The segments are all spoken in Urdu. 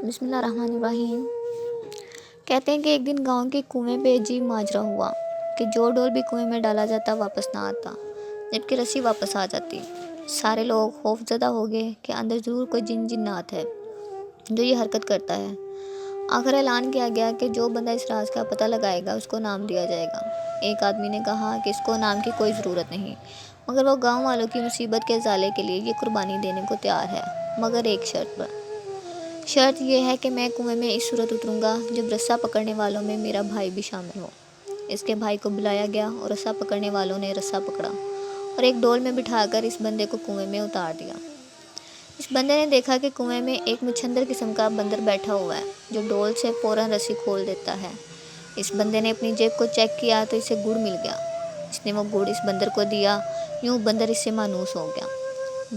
بسم اللہ الرحمن الرحیم۔ کہتے ہیں کہ ایک دن گاؤں کے کنویں پہ عجیب ماجرا ہوا کہ جو ڈول بھی کنویں میں ڈالا جاتا واپس نہ آتا، جبکہ رسی واپس آ جاتی۔ سارے لوگ خوف زدہ ہو گئے کہ اندر ضرور کوئی جنات ہے جو یہ حرکت کرتا ہے۔ آخر اعلان کیا گیا کہ جو بندہ اس راز کا پتہ لگائے گا اس کو نام دیا جائے گا۔ ایک آدمی نے کہا کہ اس کو نام کی کوئی ضرورت نہیں، مگر وہ گاؤں والوں کی مصیبت کے ازالے کے لیے یہ قربانی دینے کو تیار ہے، مگر ایک شرط پر۔ شرط یہ ہے کہ میں کنویں میں اس صورت اتروں گا جب رسا پکڑنے والوں میں میرا بھائی بھی شامل ہو۔ اس کے بھائی کو بلایا گیا اور رسا پکڑنے والوں نے رسا پکڑا اور ایک ڈول میں بٹھا کر اس بندے کو کنویں میں اتار دیا۔ اس بندے نے دیکھا کہ کنویں میں ایک مچھندر قسم کا بندر بیٹھا ہوا ہے جو ڈول سے فوراً رسی کھول دیتا ہے۔ اس بندے نے اپنی جیب کو چیک کیا تو اسے گڑ مل گیا۔ اس نے وہ گڑ اس بندر کو دیا، یوں بندر اس سے مانوس ہو گیا۔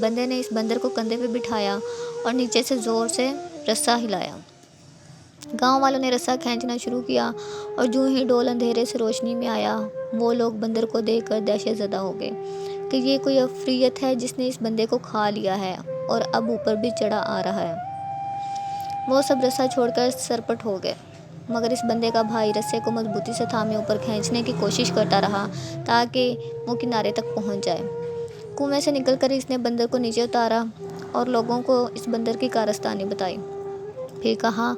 بندے نے اس بندر کو کندھے پہ بٹھایا اور نیچے سے زور سے رسا ہلایا۔ گاؤں والوں نے رسا کھینچنا شروع کیا اور جوں ہی ڈول اندھیرے سے روشنی میں آیا، وہ لوگ بندر کو دیکھ کر دہشت زدہ ہو گئے کہ یہ کوئی عفریت ہے جس نے اس بندے کو کھا لیا ہے اور اب اوپر بھی چڑھا آ رہا ہے۔ وہ سب رسا چھوڑ کر سرپٹ ہو گئے، مگر اس بندے کا بھائی رسے کو مضبوطی سے تھامے اوپر کھینچنے کی کوشش کرتا رہا تاکہ وہ کنارے تک پہنچ جائے۔ کنویں سے نکل کر اس نے بندر کو نیچے اتارا اور لوگوں کو اس بندر کی کارستانی بتائی۔ پھر کہا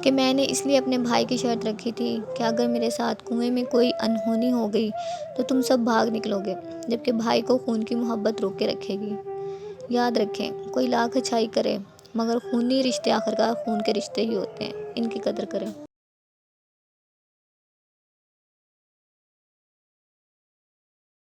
کہ میں نے اس لیے اپنے بھائی کی شرط رکھی تھی کہ اگر میرے ساتھ کنویں میں کوئی انہونی ہو گئی تو تم سب بھاگ نکلو گے، جبکہ بھائی کو خون کی محبت روک کے رکھے گی۔ یاد رکھیں، کوئی لاکھ اچھائی کرے مگر خونی رشتے آخرکار خون کے رشتے ہی ہوتے ہیں، ان کی قدر کریں۔